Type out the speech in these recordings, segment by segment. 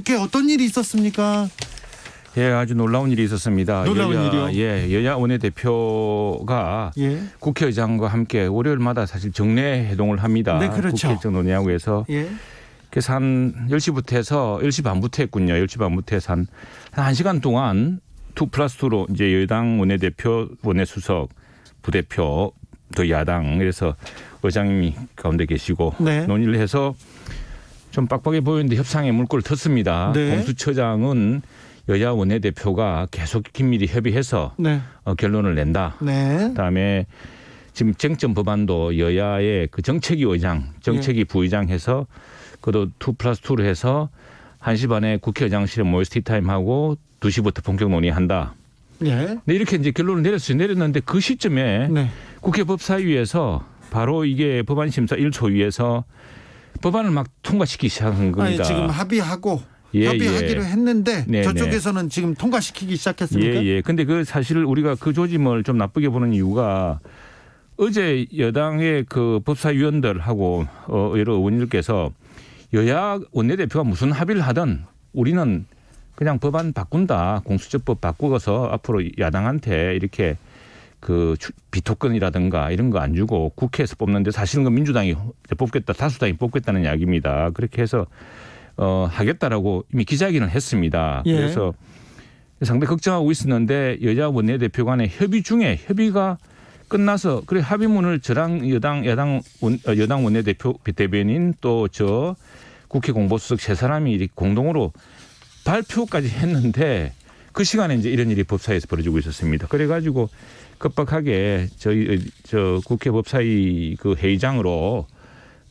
어저께 어떤 일이 있었습니까? 예, 아주 놀라운 일이 있었습니다. 놀라운 일이요? 예, 여야 원내대표가 예. 국회의장과 함께 월요일마다 사실 정례 회동을 합니다. 네, 그렇죠. 국회의장 논의하고 해서. 예. 그래서 한 10시부터 해서 10시 반부터 했군요. 10시 반부터 해서 한 1시간 동안 2+2로 이제 여당 원내대표, 원내수석, 부대표, 또 야당, 그래서 의장님이 가운데 계시고 네. 논의를 해서 좀 빡빡해 보이는데 협상에 물꼬를 텄습니다. 네. 공수처장은 여야 원내대표가 계속 긴밀히 협의해서 네. 결론을 낸다. 네. 그다음에 지금 쟁점 법안도 여야의 그 정책위 의장, 정책위 부의장 해서 그것도 2+2로 해서 1시 반에 국회의장실에 모여서 티타임하고 2시부터 본격 논의한다. 예. 근데 이렇게 이제 결론을 내렸는데 그 시점에 네. 국회 법사위에서 바로 이게 법안심사 1초위에서 법안을 막 통과시키기 시작한 겁니다. 아니, 지금 합의하고 예, 협의하기로 예. 했는데 네, 저쪽에서는 지금 통과시키기 시작했습니까? 예, 예. 근데 그 사실 우리가 그 조짐을 좀 나쁘게 보는 이유가 어제 여당의 그 법사위원들하고 여러 의원님들께서 여야 원내대표가 무슨 합의를 하든 우리는 그냥 법안 바꾼다. 공수처법 바꾸어서 앞으로 야당한테 이렇게 그 비토권이라든가 이런 거 안 주고 국회에서 뽑는데 사실은 그 민주당이 뽑겠다. 다수당이 뽑겠다는 이야기입니다. 그렇게 해서 하겠다라고 이미 기자회견을 했습니다. 예. 그래서 상당히 걱정하고 있었는데 여야 원내대표 간의 협의 중에 협의가 끝나서 그래 합의문을 저랑 여당 원내대표 대변인 또 저 국회 공보수석 세 사람이 이렇게 공동으로 발표까지 했는데 그 시간에 이제 이런 일이 법사위에서 벌어지고 있었습니다. 그래가지고 급박하게 저 국회 법사위 그 회의장으로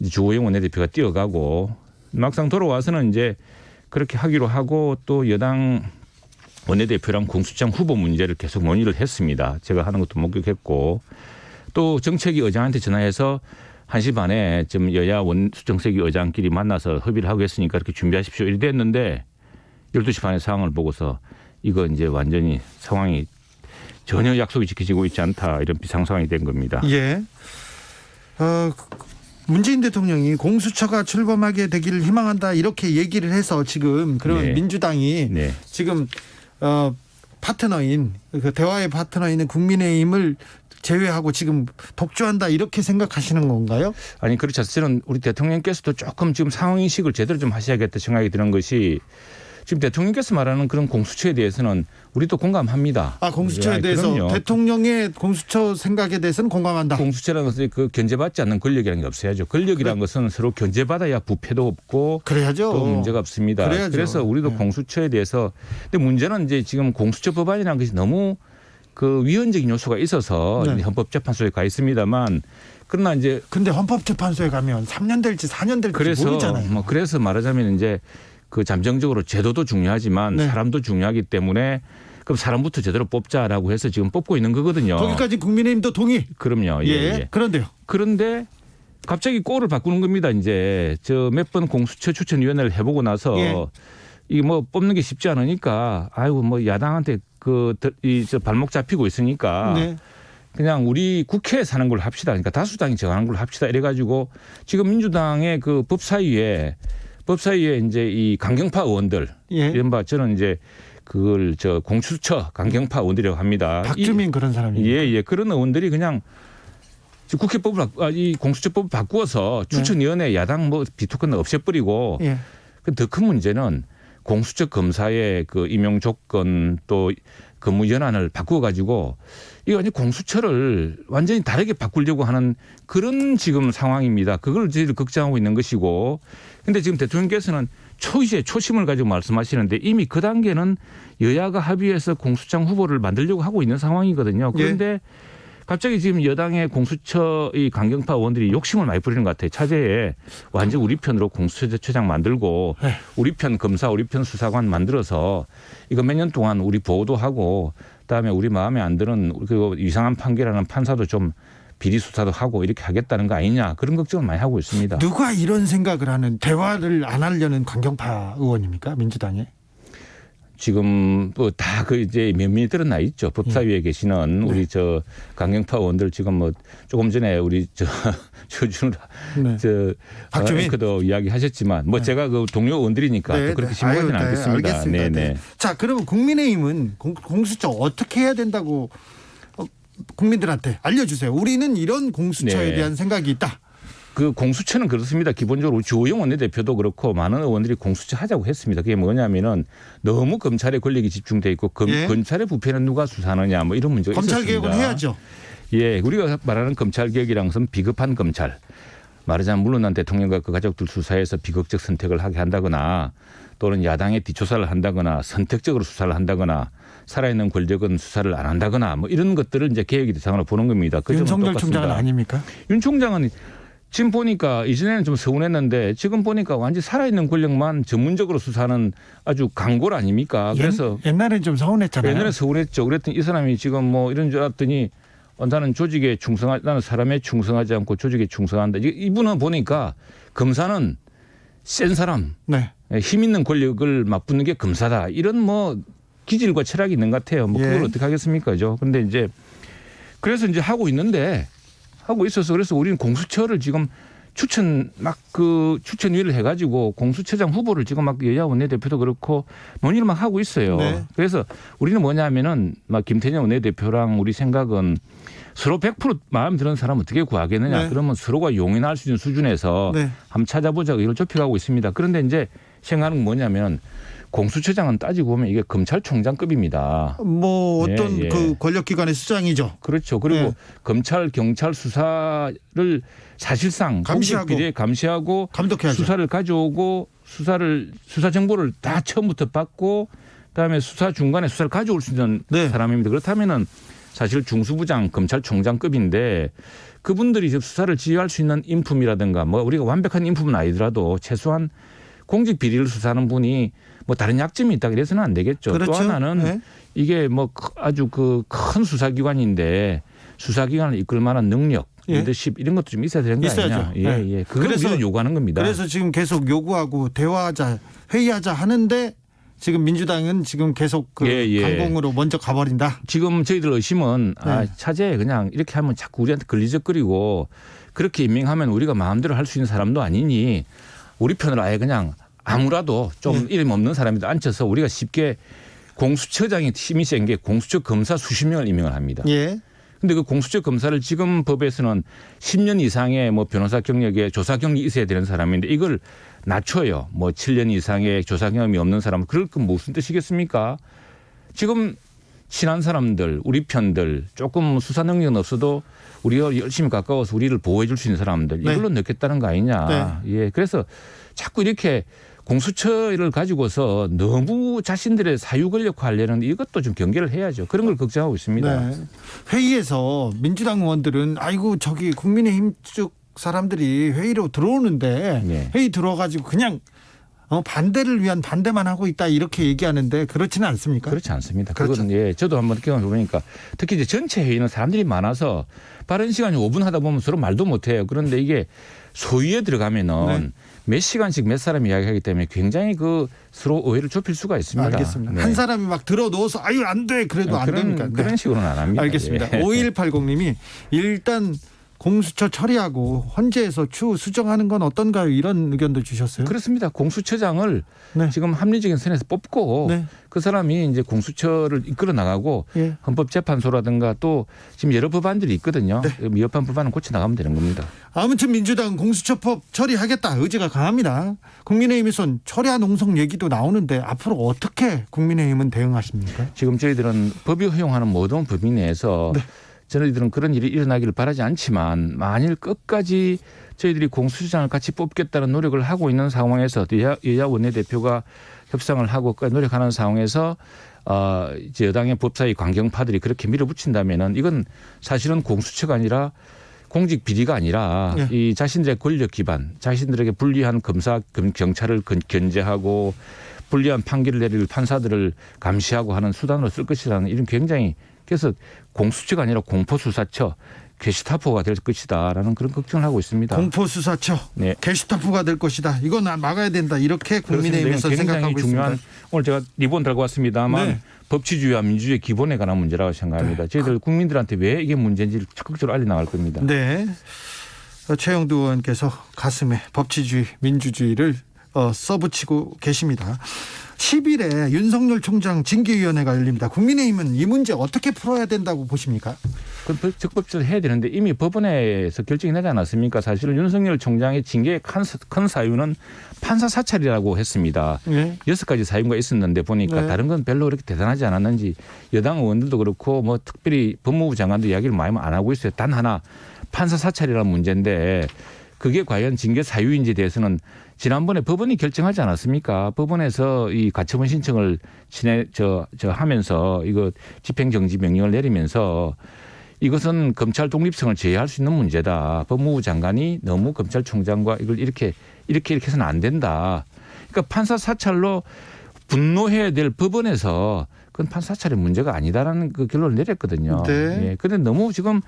주호영 원내대표가 뛰어가고 막상 돌아와서는 이제 그렇게 하기로 하고 또 여당 원내대표랑 공수처장 후보 문제를 계속 논의를 했습니다. 제가 하는 것도 목격했고 또 정책위 의장한테 전화해서 1시 반에 좀 여야 정책위 의장끼리 만나서 협의를 하고 했으니까 이렇게 준비하십시오. 이렇게 됐는데 12시 반에 상황을 보고서 이거 이제 완전히 상황이 전혀 약속이 지켜지고 있지 않다. 이런 비상 상황이 된 겁니다. 예. 문재인 대통령이 공수처가 출범하게 되기를 희망한다 이렇게 얘기를 해서 지금 그런 네. 민주당이 네. 지금 파트너인 그 대화의 파트너인 국민의힘을 제외하고 지금 독주한다 이렇게 생각하시는 건가요? 아니 그렇지 않습니다. 저는 우리 대통령께서도 조금 지금 상황인식을 제대로 좀 하셔야겠다 생각이 드는 것이 지금 대통령께서 말하는 그런 공수처에 대해서는 우리도 공감합니다. 공수처에 대해서 그럼요. 대통령의 공수처 생각에 대해서는 공감한다. 공수처라는 것은 그 견제받지 않는 권력이라는 게 없어야죠. 권력이라는 것은 서로 견제받아야 부패도 없고 그래야죠. 또 문제가 없습니다. 그래야죠. 그래서 우리도 공수처에 대해서 근데 문제는 이제 지금 공수처 법안이라는 것이 너무 그 위헌적인 요소가 있어서 헌법재판소에 가 있습니다만 그러나 이제 근데 헌법재판소에 가면 3년 될지 4년 될지 모르잖아요. 그래서 말하자면 이제 그 잠정적으로 제도도 중요하지만 사람도 중요하기 때문에 그럼 사람부터 제대로 뽑자라고 해서 지금 뽑고 있는 거거든요. 거기까지 국민의힘도 동의. 그럼요. 예. 그런데요. 그런데 갑자기 꼴을 바꾸는 겁니다. 이제 저 몇 번 공수처 추천위원회를 해보고 나서 이 뭐 뽑는 게 쉽지 않으니까 아이고 뭐 야당한테 저 발목 잡히고 있으니까 그냥 우리 국회에 사는 걸로 합시다. 그러니까 다수당이 정하는 걸로 합시다. 이래가지고 지금 민주당의 그 법사위에 이제 이 강경파 의원들 이른바 저는 이제 그걸 저 공수처 강경파 의원들이라고 합니다. 박주민 그런 사람이. 예. 그런 의원들이 그냥 이 공수처법을 바꾸어서 추천위원회 야당 뭐 비토권 없애버리고 더 큰 문제는 공수처 검사의 그 임용 조건 또 근무 연한을 바꾸어가지고 이거 완전 공수처를 완전히 다르게 바꾸려고 하는 그런 지금 상황입니다. 그걸 저희들 걱정하고 있는 것이고 근데 지금 대통령께서는 초심을 가지고 말씀하시는데 이미 그 단계는 여야가 합의해서 공수처장 후보를 만들려고 하고 있는 상황이거든요. 그런데 갑자기 지금 여당의 공수처 이 강경파 의원들이 욕심을 많이 부리는 것 같아요. 차제에 완전 우리 편으로 공수처장 만들고 우리 편 검사, 우리 편 수사관 만들어서 이거 몇 년 동안 우리 보호도 하고 그다음에 우리 마음에 안 드는 그 이상한 판결하는 판사도 좀 비리 수사도 하고 이렇게 하겠다는 거 아니냐 그런 걱정을 많이 하고 있습니다. 누가 이런 생각을 하는 대화를 안 하려는 강경파 의원입니까? 민주당에? 지금 뭐 다 그 이제 면밀히 드러나 있죠. 법사위에 계시는 우리 저 강경파 의원들 지금 뭐 조금 전에 우리 저 조준우 저 박주민 앵커도 이야기하셨지만 뭐 제가 그 동료 의원들이니까 또 그렇게 심하지는 않겠습니다. 알겠습니다. 네. 자, 그러면 국민의힘은 공수처 어떻게 해야 된다고 국민들한테 알려주세요. 우리는 이런 공수처에 네. 대한 생각이 있다. 그 공수처는 그렇습니다. 기본적으로 주호영 원내대표도 그렇고 많은 의원들이 공수처 하자고 했습니다. 그게 뭐냐면은 너무 검찰의 권력이 집중돼 있고 검찰의 부패는 누가 수사하느냐 뭐 이런 문제가 검찰 있었습니다. 개혁은 해야죠. 예, 우리가 말하는 검찰 개혁이란 것은 비겁한 검찰. 말하자면 물러난 대통령과 그 가족들 수사해서 비극적 선택을 하게 한다거나 또는 야당의 뒷조사를 한다거나 선택적으로 수사를 한다거나 살아있는 권력은 수사를 안 한다거나 뭐 이런 것들을 이제 개혁의 대상으로 보는 겁니다. 그 윤석열 총장은 아닙니까? 윤 총장은 지금 보니까 이전에는 좀 서운했는데 지금 보니까 완전히 살아있는 권력만 전문적으로 수사하는 아주 강골 아닙니까? 그래서 옛날엔 좀 서운했잖아요. 옛날에 서운했죠. 그랬더니 이 사람이 지금 뭐 이런 줄 알았더니 나는 조직에 나는 사람에 충성하지 않고 조직에 충성한다. 이분은 보니까 검사는 센 사람, 네. 힘 있는 권력을 맞붙는 게 검사다. 이런 뭐 기질과 철학이 있는 것 같아요. 뭐 그걸 어떻게 하겠습니까? 그런데 이제 그래서 이제 하고 있어서 그래서 우리는 공수처를 지금 추천위를 해가지고 공수처장 후보를 지금 막 여야 원내대표도 그렇고 논의를 막 하고 있어요. 네. 그래서 우리는 뭐냐면은 막 김태년 원내대표랑 우리 생각은 서로 100% 마음에 드는 사람 어떻게 구하겠느냐. 네. 그러면 서로가 용인할 수 있는 수준에서 한번 찾아보자고 이걸 좁혀가고 있습니다. 그런데 이제 생각하는 건 뭐냐면 공수처장은 따지고 보면 이게 검찰총장급입니다. 뭐 어떤 예. 그 권력기관의 수장이죠. 그렇죠. 그리고 검찰, 경찰 수사를 사실상 공직비리에 감시하고 감독해야죠. 수사를 가져오고 수사 정보를 다 처음부터 받고 그다음에 수사 중간에 수사를 가져올 수 있는 사람입니다. 그렇다면은 사실 중수부장 검찰총장급인데 그분들이 수사를 지휘할 수 있는 인품이라든가 뭐 우리가 완벽한 인품은 아니더라도 최소한 공직 비리를 수사하는 분이 뭐 다른 약점이 있다 그래서는 안 되겠죠. 그렇죠. 또 하나는 이게 뭐 아주 그 큰 수사기관인데 수사기관을 이끌 만한 능력, 리더십 이런 것도 좀 있어야 되는 거 아니냐. 예. 그걸 우리는 요구하는 겁니다. 그래서 지금 계속 요구하고 대화하자, 회의하자 하는데 지금 민주당은 지금 계속 강공으로 먼저 가버린다. 지금 저희들 의심은 차제 그냥 이렇게 하면 자꾸 우리한테 걸리적거리고 그렇게 임명하면 우리가 마음대로 할 수 있는 사람도 아니니 우리 편을 아예 그냥 아무라도 좀 이름 없는 사람이 앉혀서 우리가 쉽게 공수처장이 힘이 센 게 공수처 검사 수십 명을 임명을 합니다. 그런데 그 공수처 검사를 지금 법에서는 10년 이상의 뭐 변호사 경력에 조사 경력이 있어야 되는 사람인데 이걸 낮춰요. 뭐 7년 이상의 조사 경험이 없는 사람. 그럴 건 무슨 뜻이겠습니까? 지금 친한 사람들, 우리 편들 조금 수사 능력은 없어도 우리가 열심히 가까워서 우리를 보호해 줄 수 있는 사람들 이걸로 넣겠다는 거 아니냐. 예. 그래서 자꾸 이렇게 공수처를 가지고서 너무 자신들의 사유 권력화하려는 이것도 좀 경계를 해야죠. 그런 걸 걱정하고 있습니다. 회의에서 민주당 의원들은 아이고 저기 국민의힘 쪽 사람들이 회의로 들어오는데 회의 들어가지고 그냥 반대를 위한 반대만 하고 있다 이렇게 얘기하는데 그렇지는 않습니까? 그렇지 않습니다. 그렇죠. 그건 저도 한번 경험해보니까 특히 이제 전체 회의는 사람들이 많아서 빠른 시간이 5분 하다 보면 서로 말도 못해요. 그런데 이게 소위에 들어가면은 몇 시간씩 몇 사람 이야기하기 때문에 굉장히 서로 오해를 좁힐 수가 있습니다. 알겠습니다. 한 사람이 막 들어 넣어서 아유 안 돼 그래도 안 됩니까? 그런 식으로는 안 합니다. 알겠습니다. 5180님이 일단 공수처 처리하고 헌재에서 추후 수정하는 건 어떤가요? 이런 의견도 주셨어요. 그렇습니다. 공수처장을 지금 합리적인 선에서 뽑고 그 사람이 이제 공수처를 이끌어 나가고 헌법재판소라든가 또 지금 여러 법안들이 있거든요. 미흡한 법안은 고쳐 나가면 되는 겁니다. 아무튼 민주당은 공수처법 처리하겠다 의지가 강합니다. 국민의힘에선 철야 농성 얘기도 나오는데 앞으로 어떻게 국민의힘은 대응하십니까? 지금 저희들은 법이 허용하는 모든 범위 내에서 저희들은 그런 일이 일어나기를 바라지 않지만 만일 끝까지 저희들이 공수처장을 같이 뽑겠다는 노력을 하고 있는 상황에서 여야 원내대표가 협상을 하고 노력하는 상황에서 이제 여당의 법사위 강경파들이 그렇게 밀어붙인다면은 이건 사실은 공수처가 아니라 공직 비리가 아니라 이 자신들의 권력 기반, 자신들에게 불리한 경찰을 견제하고 불리한 판결을 내릴 판사들을 감시하고 하는 수단으로 쓸 것이라는 이런 굉장히 그래서 공수처가 아니라 공포수사처 게시타포가 될 것이다라는 그런 걱정을 하고 있습니다. 공포수사처 네. 게시타포가 될 것이다. 이건 막아야 된다. 이렇게 국민의힘에서 생각하고 중요한, 있습니다. 오늘 제가 리본 달고 왔습니다만 네. 법치주의와 민주주의 기본에 관한 문제라고 생각합니다. 네. 저희들 국민들한테 왜 이게 문제인지를 적극적으로 알려나갈 겁니다. 네. 최영두 의원께서 가슴에 법치주의, 민주주의를 써붙이고 계십니다. 10일에 윤석열 총장 징계위원회가 열립니다. 국민의힘은 이 문제 어떻게 풀어야 된다고 보십니까? 그 적법적으로 해야 되는데 이미 법원에서 결정이 나지 않았습니까? 사실은 윤석열 총장의 징계의 큰 사유는 판사 사찰이라고 했습니다. 네. 6가지 사유가 있었는데 보니까 네. 다른 건 별로 그렇게 대단하지 않았는지 여당 의원들도 그렇고 뭐 특별히 법무부 장관도 이야기를 많이 안 하고 있어요. 단 하나 판사 사찰이라는 문제인데 그게 과연 징계 사유인지에 대해서는 지난번에 법원이 결정하지 않았습니까? 법원에서 이 가처분 신청을 하면서 이거 집행정지 명령을 내리면서 이것은 검찰 독립성을 제외할 수 있는 문제다. 법무부 장관이 너무 검찰총장과 이걸 이렇게 해서는 안 된다. 그러니까 판사 사찰로 분노해야 될 법원에서 그건 판사 사찰의 문제가 아니다라는 그 결론을 내렸거든요. 네. 예. 그런데 너무 지금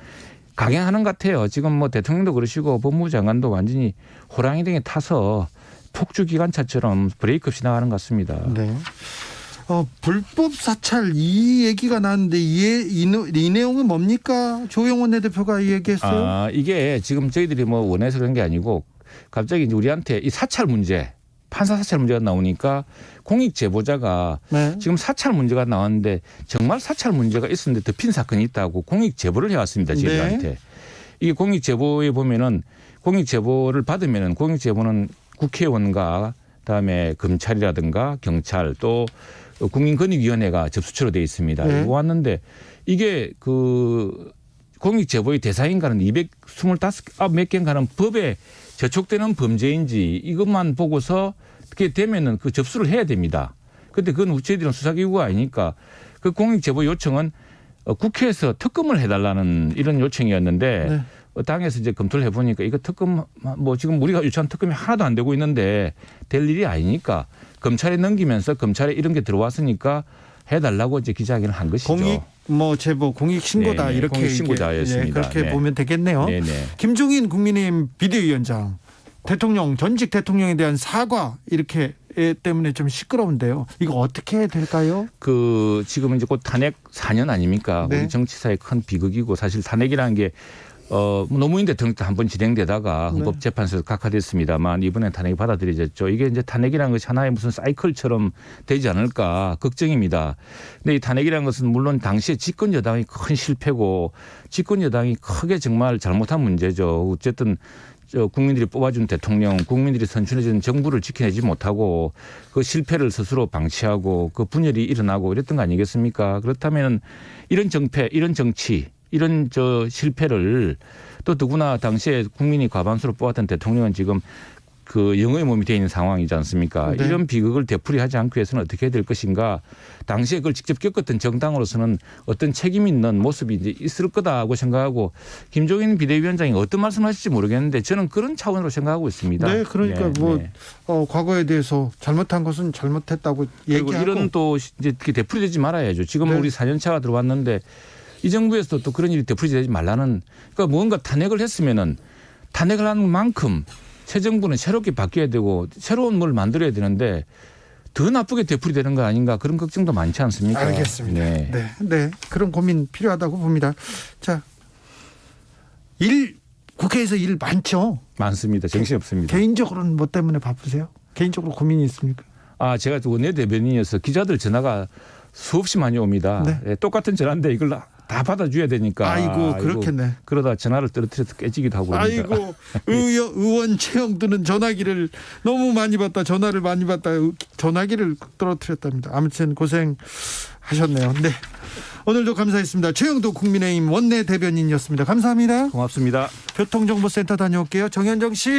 강행하는 것 같아요. 지금 뭐 대통령도 그러시고 법무부 장관도 완전히 호랑이 등에 타서 폭주 기관차처럼 브레이크 없이 나가는 것 같습니다. 네. 불법 사찰 이 얘기가 나왔는데 이 내용은 뭡니까? 조영원 대표가 이 얘기했어요. 이게 지금 저희들이 뭐 원해서 그런 게 아니고 갑자기 이제 우리한테 이 사찰 문제, 판사 사찰 문제가 나오니까 공익 제보자가 네. 지금 사찰 문제가 나왔는데 정말 사찰 문제가 있었는데 덮인 사건이 있다고 공익 제보를 해왔습니다. 저희들한테. 네. 이게 공익 제보에 보면은 공익 제보를 받으면은 공익 제보는 국회의원과 그다음에 검찰이라든가 경찰 또 국민권익위원회가 접수처로 돼 있습니다. 네. 이거 왔는데 이게 그 공익 제보의 대상인가는 225 몇 개인가는 법에 저촉되는 범죄인지 이것만 보고서 그게 되면은 그 접수를 해야 됩니다. 그런데 그건 저희들은 수사기구가 아니니까 그 공익 제보 요청은 국회에서 특검을 해달라는 이런 요청이었는데 네. 당에서 이제 검토를 해보니까 이거 특검 뭐 지금 우리가 요청한 특검이 하나도 안 되고 있는데 될 일이 아니니까 검찰에 넘기면서 검찰에 이런 게 들어왔으니까 해달라고 이제 기자회견을 한 것이죠. 공익 제보 공익 신고다. 네네, 이렇게 공익 신고자였습니다. 예, 그렇게 네. 보면 되겠네요. 네네. 김종인 국민의힘 비대위원장 전직 대통령에 대한 사과 이렇게 때문에 좀 시끄러운데요. 이거 어떻게 해야 될까요? 그 지금 이제 곧 탄핵 4년 아닙니까? 네. 우리 정치사의 큰 비극이고 사실 탄핵이라는 게 노무현 대통령 때 한번 진행되다가 헌법재판소에서 각하됐습니다만 이번에 탄핵이 받아들여졌죠. 이게 이제 탄핵이라는 것이 하나의 무슨 사이클처럼 되지 않을까 걱정입니다. 근데 이 탄핵이라는 것은 물론 당시에 집권 여당이 큰 실패고 집권 여당이 크게 정말 잘못한 문제죠. 어쨌든 국민들이 뽑아준 대통령, 국민들이 선출해준 정부를 지켜내지 못하고 그 실패를 스스로 방치하고 그 분열이 일어나고 이랬던 거 아니겠습니까? 그렇다면 이런 정패, 이런 정치, 이런 실패를 또 누구나 당시에 국민이 과반수로 뽑았던 대통령은 지금 그 영어의 몸이 되어 있는 상황이지 않습니까? 네. 이런 비극을 되풀이하지 않기 위해서는 어떻게 해야 될 것인가? 당시에 그걸 직접 겪었던 정당으로서는 어떤 책임 있는 모습이 이제 있을 거다고 생각하고 김종인 비대위원장이 어떤 말씀을 하실지 모르겠는데 저는 그런 차원으로 생각하고 있습니다. 네, 그러니까 과거에 대해서 잘못한 것은 잘못했다고 그리고 얘기하고 이런 또 이제 이렇게 되풀이되지 말아야죠. 지금 네. 우리 4년차가 들어왔는데 이 정부에서도 또 그런 일이 되풀이되지 말라는 그러니까 뭔가 탄핵을 했으면은 탄핵을 하는 만큼 새 정부는 새롭게 바뀌어야 되고 새로운 뭘 만들어야 되는데 더 나쁘게 되풀이되는 거 아닌가 그런 걱정도 많지 않습니까? 알겠습니다. 네. 네. 그런 고민 필요하다고 봅니다. 자, 국회에서 일 많죠? 많습니다. 정신 없습니다. 개인적으로는 뭐 때문에 바쁘세요? 개인적으로 고민이 있습니까? 제가 원내대변인이어서 기자들 전화가 수없이 많이 옵니다. 네. 네, 똑같은 전화인데 이걸 다 받아줘야 되니까. 아이고, 그렇겠네. 그러다 전화를 떨어뜨려서 깨지기도 하고 그럽니다. 아이고, 의원 최영두는 전화기를 너무 많이 받다, 전화를 많이 받다, 전화기를 떨어뜨렸답니다. 아무튼 고생하셨네요. 네. 오늘도 감사했습니다. 최영두 국민의힘 원내대변인이었습니다. 감사합니다. 고맙습니다. 교통정보센터 다녀올게요. 정현정 씨.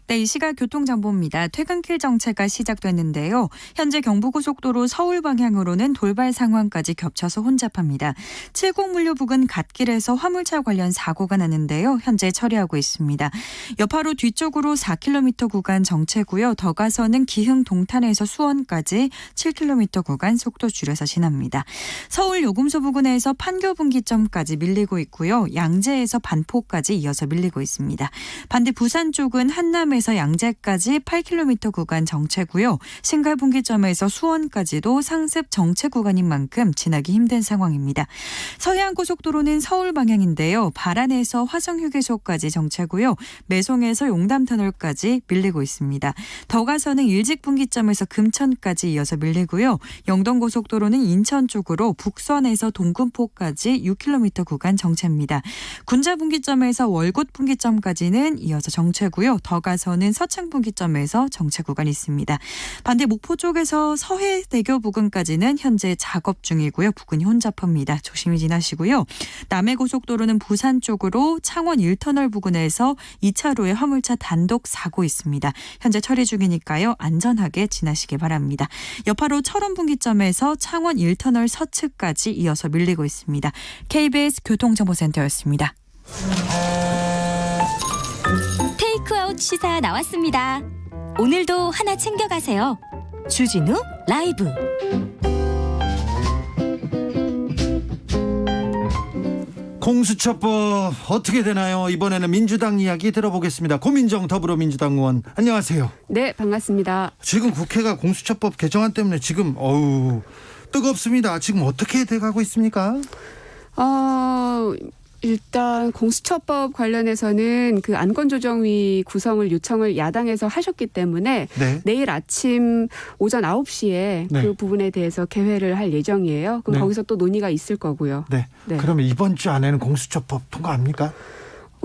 네, 이 시각 교통정보입니다. 퇴근길 정체가 시작됐는데요. 현재 경부고속도로 서울 방향으로는 돌발 상황까지 겹쳐서 혼잡합니다. 70물류 부근 갓길에서 화물차 관련 사고가 났는데요. 현재 처리하고 있습니다. 여파로 뒤쪽으로 4km 구간 정체고요. 더 가서는 기흥 동탄에서 수원까지 7km 구간 속도 줄여서 지납니다. 서울 요금소 부근에서 판교 분기점까지 밀리고 있고요. 양재에서 반포까지 이어서 밀리고 있습니다. 반대 부산 쪽은 한남에서 양재까지 8km 구간 정체고요. 신갈 분기점에서 수원까지도 상습 정체 구간인 만큼 지나기 힘든 상황입니다. 서해안고속도로는 서울 방향인데요. 발안에서 화성휴게소까지 정체고요. 매송에서 용담터널까지 밀리고 있습니다. 더 가서는 일직 분기점에서 금천까지 이어서 밀리고요. 영동고속도로는 인천 쪽으로 북선에서 동군포까지 6km 구간 정체입니다. 군자 분기점에서 월곶 분기점까지는 이어서 정체고요. 더 가서는 서창 분기점에서 정체 구간이 있습니다. 반대 목포 쪽에서 서해대교 부근까지는 현재 작업 중이고요. 부근이 혼잡합니다. 조심히 지나시고요. 남해고속도로는 부산 쪽으로 창원 1터널 부근에서 2차로에 화물차 단독 사고 있습니다. 현재 처리 중이니까요. 안전하게 지나시기 바랍니다. 여파로 철원 분기점에서 창원 1터널 서측까지 이어서 밀리고 있습니다. KBS 교통정보센터였습니다. 테이크아웃 시사 나왔습니다. 오늘도 하나 챙겨가세요. 주진우 라이브. 공수처법 어떻게 되나요? 이번에는 민주당 이야기 들어보겠습니다. 고민정 더불어민주당 의원 안녕하세요. 네, 반갑습니다. 지금 국회가 공수처법 개정안 때문에 지금 뜨겁습니다. 지금 어떻게 돼가고 있습니까? 일단 공수처법 관련해서는 그 안건조정위 구성을 요청을 야당에서 하셨기 때문에 네. 내일 아침 오전 9시에 네. 그 부분에 대해서 개회를 할 예정이에요. 그럼 네. 거기서 또 논의가 있을 거고요. 네. 네. 그러면 이번 주 안에는 공수처법 통과합니까?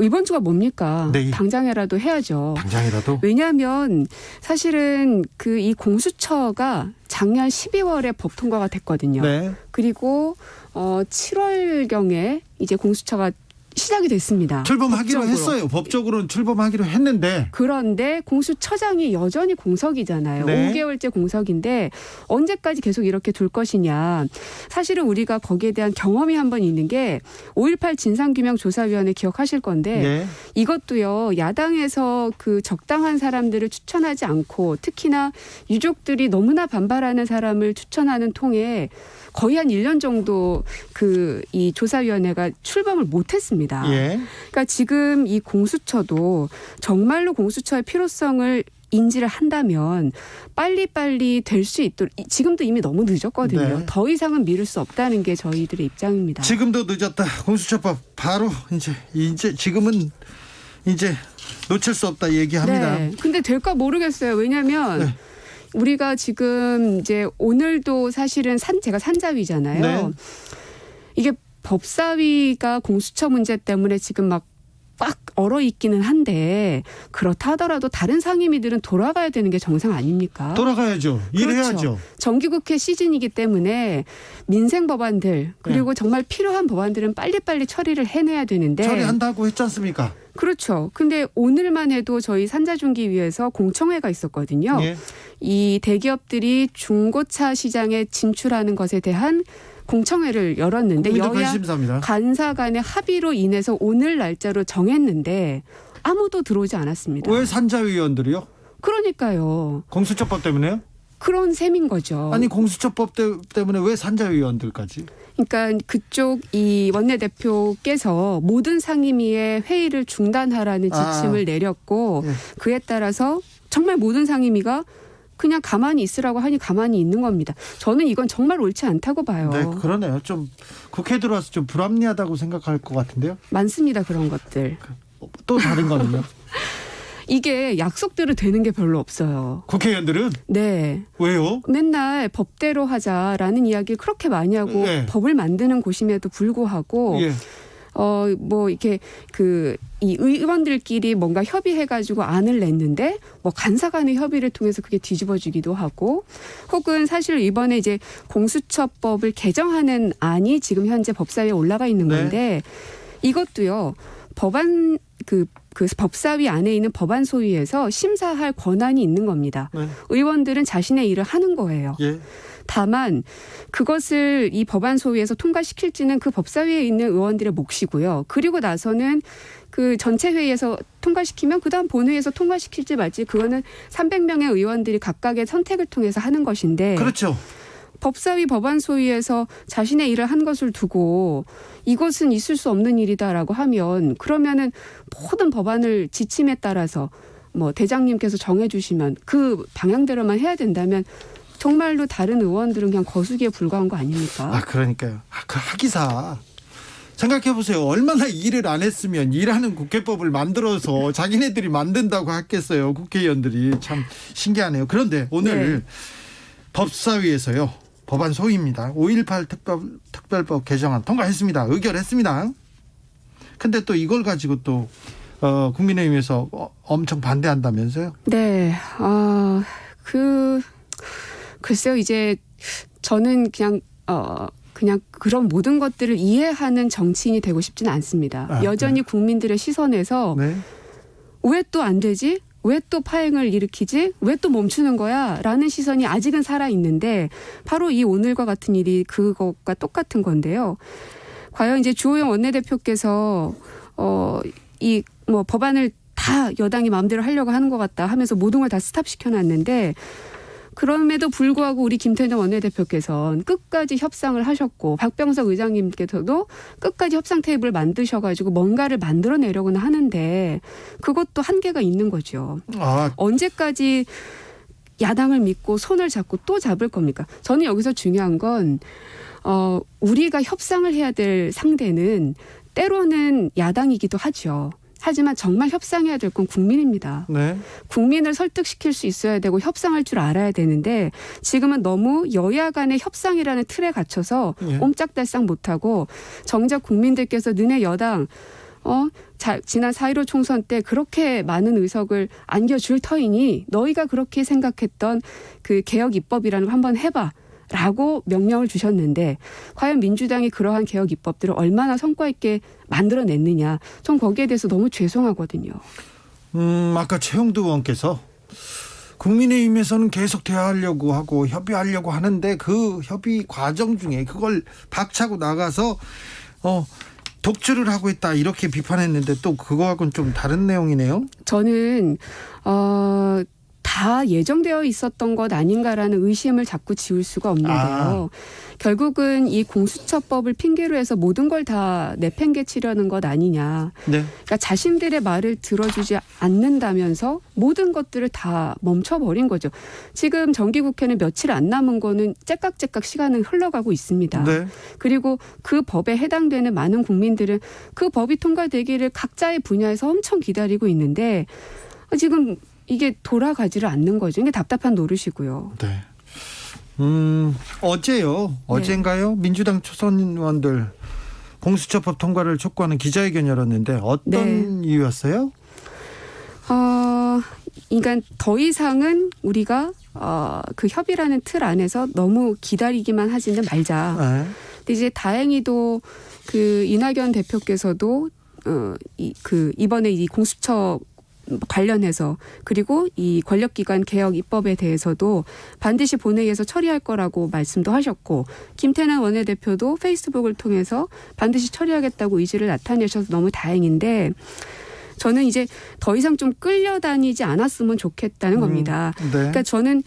이번 주가 뭡니까? 네. 당장이라도 해야죠. 당장이라도. 왜냐하면 사실은 그 이 공수처가 작년 12월에 법 통과가 됐거든요. 네. 그리고 7월경에 이제 공수처가 시작이 됐습니다. 출범하기로 법적으로. 했어요. 법적으로는 출범하기로 했는데. 그런데 공수처장이 여전히 공석이잖아요. 네. 5개월째 공석인데 언제까지 계속 이렇게 둘 것이냐. 사실은 우리가 거기에 대한 경험이 한 번 있는 게 5.18 진상규명조사위원회 기억하실 건데 네. 이것도요. 야당에서 그 적당한 사람들을 추천하지 않고 특히나 유족들이 너무나 반발하는 사람을 추천하는 통에 거의 한 1년 정도 이 조사위원회가 출범을 못했습니다. 예. 그러니까 지금 이 공수처도 정말로 공수처의 필요성을 인지를 한다면 빨리빨리 될 수 있도록 지금도 이미 너무 늦었거든요. 네. 더 이상은 미룰 수 없다는 게 저희들의 입장입니다. 지금도 늦었다. 공수처법 바로 이제 지금은 이제 놓칠 수 없다 얘기합니다. 네. 근데 될까 모르겠어요. 왜냐하면 네. 우리가 지금 이제 오늘도 사실은 제가 산자위잖아요. 네. 이게 법사위가 공수처 문제 때문에 지금 막 얼어 있기는 한데 그렇다 하더라도 다른 상임위들은 돌아가야 되는 게 정상 아닙니까? 돌아가야죠. 일해야죠. 그렇죠. 정기국회 시즌이기 때문에 민생 법안들 그리고 정말 필요한 법안들은 빨리빨리 처리를 해내야 되는데 처리한다고 했지 않습니까? 그렇죠. 근데 오늘만 해도 저희 산자중기위에서 공청회가 있었거든요. 예. 이 대기업들이 중고차 시장에 진출하는 것에 대한 공청회를 열었는데 국민들 여야 관심사입니다. 간사 간의 합의로 인해서 오늘 날짜로 정했는데 아무도 들어오지 않았습니다. 왜 산자위원들이요? 그러니까요. 공수처법 때문에요? 그런 셈인 거죠. 아니 공수처법 때문에 왜 산자위원들까지? 그러니까 그쪽 이 원내대표께서 모든 상임위의 회의를 중단하라는 지침을 내렸고 예. 그에 따라서 정말 모든 상임위가 그냥 가만히 있으라고 하니 가만히 있는 겁니다. 저는 이건 정말 옳지 않다고 봐요. 네, 그러네요. 좀 국회 들어와서 좀 불합리하다고 생각할 것 같은데요. 많습니다. 그런 것들. 또 다른 거는요? 이게 약속대로 되는 게 별로 없어요. 국회의원들은 네. 왜요? 맨날 법대로 하자라는 이야기를 그렇게 많이 하고 네. 법을 만드는 곳임에도 불구하고 예. 이렇게 이 의원들끼리 뭔가 협의해가지고 안을 냈는데 간사 간의 협의를 통해서 그게 뒤집어지기도 하고 혹은 사실 이번에 이제 공수처법을 개정하는 안이 지금 현재 법사위에 올라가 있는 건데 이것도요 법안 그 그 법사위 안에 있는 법안 소위에서 심사할 권한이 있는 겁니다. 네. 의원들은 자신의 일을 하는 거예요. 예. 다만 그것을 이 법안 소위에서 통과시킬지는 그 법사위에 있는 의원들의 몫이고요. 그리고 나서는 그 전체 회의에서 통과시키면 그다음 본회의에서 통과시킬지 말지 그거는 300명의 의원들이 각각의 선택을 통해서 하는 것인데 그렇죠. 법사위 법안 소위에서 자신의 일을 한 것을 두고 이것은 있을 수 없는 일이다라고 하면 그러면은 모든 법안을 지침에 따라서 뭐 대장님께서 정해주시면 그 방향대로만 해야 된다면 정말로 다른 의원들은 그냥 거수기에 불과한 거 아닙니까? 아, 그러니까요. 그 하기사. 생각해 보세요. 얼마나 일을 안 했으면 일하는 국회법을 만들어서 자기네들이 만든다고 했겠어요. 국회의원들이 참 신기하네요. 그런데 오늘 법사위에서요. 법안 소위입니다. 5.18 특별법 개정안 통과했습니다. 의결했습니다. 근데 또 이걸 가지고 또 국민의힘에서 엄청 반대한다면서요? 네. 글쎄요. 이제 저는 그냥 그런 모든 것들을 이해하는 정치인이 되고 싶지는 않습니다. 여전히 국민들의 시선에서 네. 왜 또 안 되지? 왜 또 파행을 일으키지? 왜 또 멈추는 거야? 라는 시선이 아직은 살아있는데 바로 이 오늘과 같은 일이 그것과 똑같은 건데요. 과연 이제 주호영 원내대표께서 이 뭐 법안을 다 여당이 마음대로 하려고 하는 것 같다 하면서 모든 걸 다 스탑시켜놨는데 그럼에도 불구하고 우리 김태년 원내대표께서는 끝까지 협상을 하셨고 박병석 의장님께서도 끝까지 협상 테이블을 만드셔가지고 뭔가를 만들어내려고는 하는데 그것도 한계가 있는 거죠. 언제까지 야당을 믿고 손을 잡고 또 잡을 겁니까? 저는 여기서 중요한 건 우리가 협상을 해야 될 상대는 때로는 야당이기도 하죠. 하지만 정말 협상해야 될 건 국민입니다. 네. 국민을 설득시킬 수 있어야 되고 협상할 줄 알아야 되는데 지금은 너무 여야 간의 협상이라는 틀에 갇혀서 옴짝달싹 못하고 정작 국민들께서 너네 여당 지난 4.15 총선 때 그렇게 많은 의석을 안겨줄 터이니 너희가 그렇게 생각했던 그 개혁 입법이라는 거 한번 해봐. 라고 명령을 주셨는데 과연 민주당이 그러한 개혁 입법들을 얼마나 성과 있게 만들어냈느냐. 전 거기에 대해서 너무 죄송하거든요. 아까 최영두 의원께서 국민의힘에서는 계속 대화하려고 하고 협의하려고 하는데 그 협의 과정 중에 그걸 박차고 나가서 독주를 하고 있다 이렇게 비판했는데 또 그거하고는 좀 다른 내용이네요. 저는 다 예정되어 있었던 것 아닌가라는 의심을 자꾸 지울 수가 없는데요. 결국은 이 공수처법을 핑계로 해서 모든 걸 다 내팽개치려는 것 아니냐. 네. 그러니까 자신들의 말을 들어주지 않는다면서 모든 것들을 다 멈춰버린 거죠. 지금 정기국회는 며칠 안 남은 거는 째깍째깍 시간은 흘러가고 있습니다. 네. 그리고 그 법에 해당되는 많은 국민들은 그 법이 통과되기를 각자의 분야에서 엄청 기다리고 있는데 지금 이게 돌아가지를 않는 거죠. 이게 답답한 노릇이고요. 네. 어제인가요? 민주당 초선 의원들 공수처법 통과를 촉구하는 기자회견 열었는데 어떤 이유였어요? 그러니까 더 이상은 우리가 그 협의라는 틀 안에서 너무 기다리기만 하지는 말자. 네. 근데 이제 다행히도 그 이낙연 대표께서도 이번에 이 공수처 관련해서 그리고 이 권력기관 개혁 입법에 대해서도 반드시 본회의에서 처리할 거라고 말씀도 하셨고 김태년 원내대표도 페이스북을 통해서 반드시 처리하겠다고 의지를 나타내셔서 너무 다행인데 저는 이제 더 이상 좀 끌려다니지 않았으면 좋겠다는 겁니다. 네. 그러니까 저는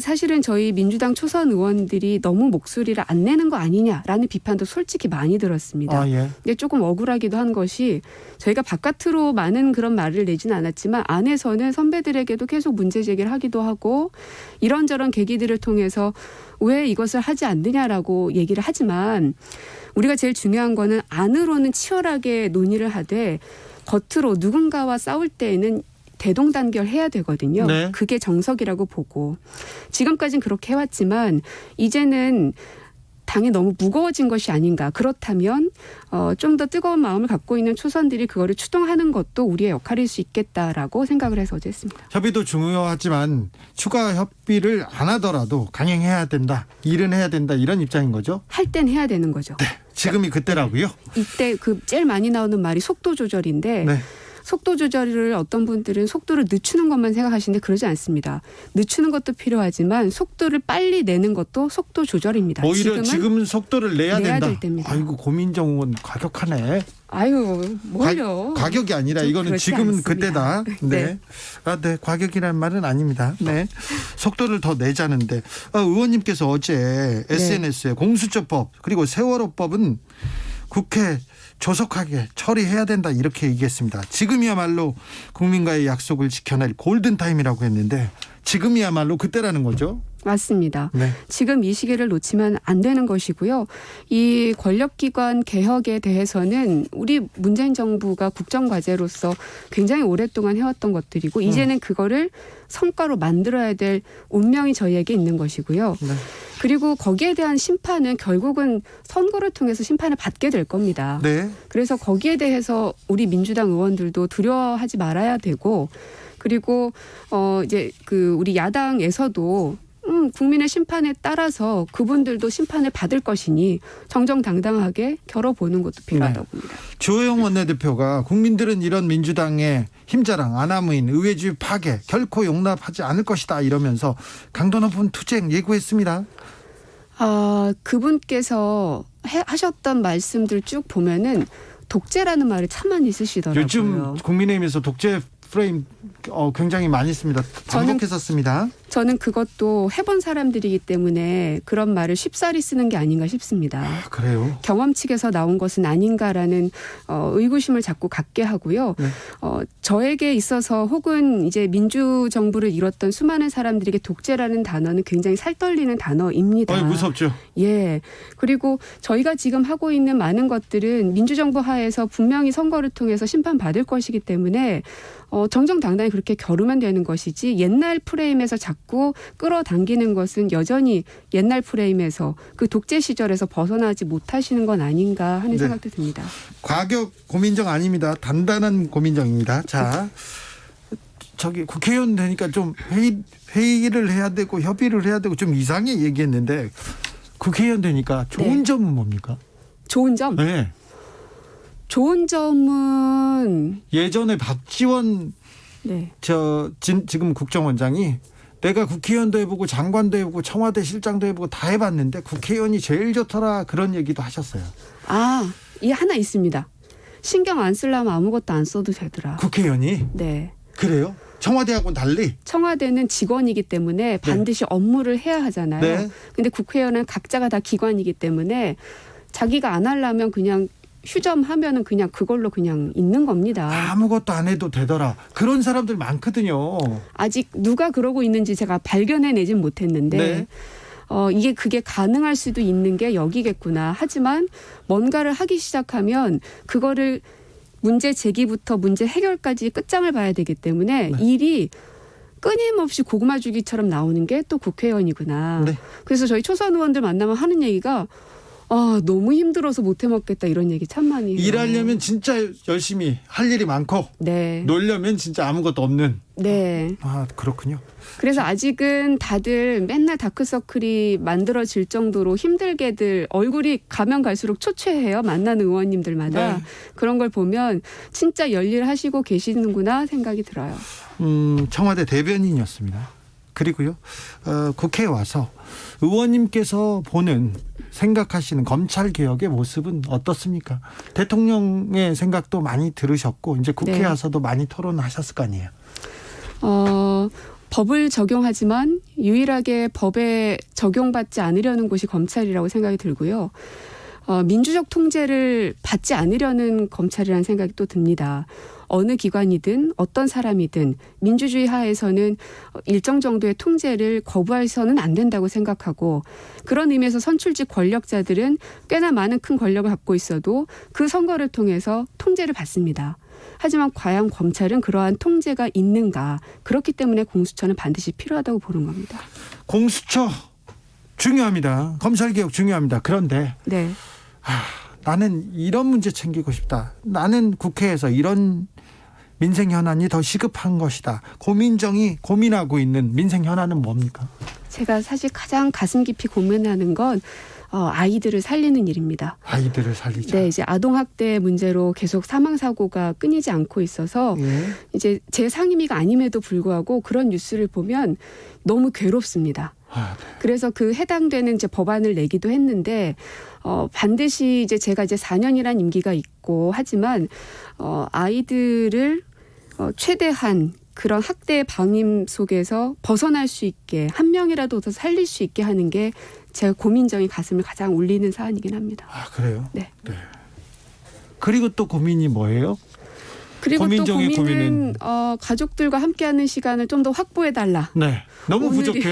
사실은 저희 민주당 초선 의원들이 너무 목소리를 안 내는 거 아니냐라는 비판도 솔직히 많이 들었습니다. 근데 조금 억울하기도 한 것이 저희가 바깥으로 많은 그런 말을 내지는 않았지만 안에서는 선배들에게도 계속 문제 제기를 하기도 하고 이런저런 계기들을 통해서 왜 이것을 하지 않느냐라고 얘기를 하지만 우리가 제일 중요한 거는 안으로는 치열하게 논의를 하되 겉으로 누군가와 싸울 때에는 대동단결해야 되거든요. 네. 그게 정석이라고 보고 지금까지는 그렇게 해왔지만 이제는 당이 너무 무거워진 것이 아닌가. 그렇다면 좀 더 뜨거운 마음을 갖고 있는 초선들이 그거를 추동하는 것도 우리의 역할일 수 있겠다라고 생각을 해서 어제 했습니다. 협의도 중요하지만 추가 협의를 안 하더라도 강행해야 된다. 일은 해야 된다. 이런 입장인 거죠? 할 땐 해야 되는 거죠. 네. 지금이 그때라고요? 이때 제일 많이 나오는 말이 속도 조절인데 네. 속도 조절을 어떤 분들은 속도를 늦추는 것만 생각하시는데 그러지 않습니다. 늦추는 것도 필요하지만 속도를 빨리 내는 것도 속도 조절입니다. 오히려 지금은 속도를 내야 된다. 될 때입니다. 아이고 고민정 의원 과격하네. 아유, 뭘요? 과격이 아니라 이거는 그렇지 지금은 않습니다. 그때다. 네. 네. 과격이라는 말은 아닙니다. 네. 속도를 더 내자는데 의원님께서 어제 SNS에 공수처법 그리고 세월호법은 국회 조속하게 처리해야 된다 이렇게 얘기했습니다. 지금이야말로 국민과의 약속을 지켜낼 골든타임이라고 했는데 지금이야말로 그때라는 거죠. 맞습니다. 네. 지금 이 시기를 놓치면 안 되는 것이고요. 이 권력기관 개혁에 대해서는 우리 문재인 정부가 국정과제로서 굉장히 오랫동안 해왔던 것들이고 이제는 그거를 성과로 만들어야 될 운명이 저희에게 있는 것이고요. 네. 그리고 거기에 대한 심판은 결국은 선거를 통해서 심판을 받게 될 겁니다. 네. 그래서 거기에 대해서 우리 민주당 의원들도 두려워하지 말아야 되고 그리고 이제 우리 야당에서도 국민의 심판에 따라서 그분들도 심판을 받을 것이니 정정당당하게 겨뤄보는 것도 필요하다고 봅니다. 주호영 원내대표가 국민들은 이런 민주당의 힘자랑 아나무인 의회주의 파괴 결코 용납하지 않을 것이다 이러면서 강도 높은 투쟁 예고했습니다. 그분께서 하셨던 말씀들 쭉 보면은 독재라는 말을 참 많이 쓰시더라고요. 요즘 국민의힘에서 독재 프레임 굉장히 많이 씁니다. 반복해서 씁니다. 저는 그것도 해본 사람들이기 때문에 그런 말을 쉽사리 쓰는 게 아닌가 싶습니다. 그래요? 경험칙에서 나온 것은 아닌가라는 의구심을 자꾸 갖게 하고요. 네. 저에게 있어서 혹은 이제 민주정부를 이뤘던 수많은 사람들에게 독재라는 단어는 굉장히 살떨리는 단어입니다. 무섭죠. 예. 그리고 저희가 지금 하고 있는 많은 것들은 민주정부 하에서 분명히 선거를 통해서 심판받을 것이기 때문에 정정당당히 그렇게 겨루면 되는 것이지 옛날 프레임에서 자꾸 끌어당기는 것은 여전히 옛날 프레임에서 그 독재 시절에서 벗어나지 못하시는 건 아닌가 하는 생각도 듭니다. 과격 고민정 아닙니다. 단단한 고민정입니다. 자, 국회의원 되니까 좀 회의를 해야 되고 협의를 해야 되고 좀 이상하게 얘기했는데 국회의원 되니까 좋은 점은 뭡니까? 좋은 점? 네. 좋은 점은 예전에 박지원 지금 국정원장이 내가 국회의원도 해보고 장관도 해보고 청와대 실장도 해보고 다 해봤는데 국회의원이 제일 좋더라 그런 얘기도 하셨어요. 이 하나 있습니다. 신경 안 쓰려면 아무것도 안 써도 되더라. 국회의원이? 네. 그래요? 청와대하고는 달리? 청와대는 직원이기 때문에 반드시 업무를 해야 하잖아요. 네. 근데 국회의원은 각자가 다 기관이기 때문에 자기가 안 하려면 그냥 휴점하면은 그냥 그걸로 그냥 있는 겁니다. 아무것도 안 해도 되더라. 그런 사람들 많거든요. 아직 누가 그러고 있는지 제가 발견해내진 못했는데 그게 가능할 수도 있는 게 여기겠구나. 하지만 뭔가를 하기 시작하면 그거를 문제 제기부터 문제 해결까지 끝장을 봐야 되기 때문에 일이 끊임없이 고구마 주기처럼 나오는 게 또 국회의원이구나. 그래서 저희 초선 의원들 만나면 하는 얘기가 너무 힘들어서 못 해먹겠다 이런 얘기 참 많이 해요. 일하려면 진짜 열심히 할 일이 많고 놀려면 진짜 아무것도 없는. 네. 그렇군요. 그래서 아직은 다들 맨날 다크서클이 만들어질 정도로 힘들게들 얼굴이 가면 갈수록 초췌해요. 만나는 의원님들마다. 그런 걸 보면 진짜 열일하시고 계시는구나 생각이 들어요. 청와대 대변인이었습니다. 그리고요. 국회에 와서 의원님께서 생각하시는 검찰개혁의 모습은 어떻습니까? 대통령의 생각도 많이 들으셨고 이제 국회에 와서도 많이 토론하셨을 거 아니에요. 법을 적용하지만 유일하게 법에 적용받지 않으려는 곳이 검찰이라고 생각이 들고요. 민주적 통제를 받지 않으려는 검찰이라는 생각이 또 듭니다. 어느 기관이든 어떤 사람이든 민주주의 하에서는 일정 정도의 통제를 거부해서는 안 된다고 생각하고 그런 의미에서 선출직 권력자들은 꽤나 많은 큰 권력을 갖고 있어도 그 선거를 통해서 통제를 받습니다. 하지만 과연 검찰은 그러한 통제가 있는가? 그렇기 때문에 공수처는 반드시 필요하다고 보는 겁니다. 공수처 중요합니다. 검찰개혁 중요합니다. 그런데 나는 이런 문제 챙기고 싶다. 나는 국회에서 이런 민생 현안이 더 시급한 것이다. 고민정이 고민하고 있는 민생 현안은 뭡니까? 제가 사실 가장 가슴 깊이 고민하는 건 아이들을 살리는 일입니다. 아이들을 살리자. 네, 이제 아동학대 문제로 계속 사망사고가 끊이지 않고 있어서 이제 제 상임위가 아님에도 불구하고 그런 뉴스를 보면 너무 괴롭습니다. 네. 그래서 그 해당되는 이제 법안을 내기도 했는데 반드시 이제 제가 이제 4년이란 임기가 있고 하지만 아이들을 최대한 그런 학대의 방임 속에서 벗어날 수 있게 한 명이라도 더 살릴 수 있게 하는 게 제 고민정이 가슴을 가장 울리는 사안이긴 합니다. 아, 그래요? 네. 그리고 또 고민이 뭐예요? 그리고 또 고민정의 고민은 가족들과 함께하는 시간을 좀 더 확보해달라. 네. 너무 오늘이- 부족해요?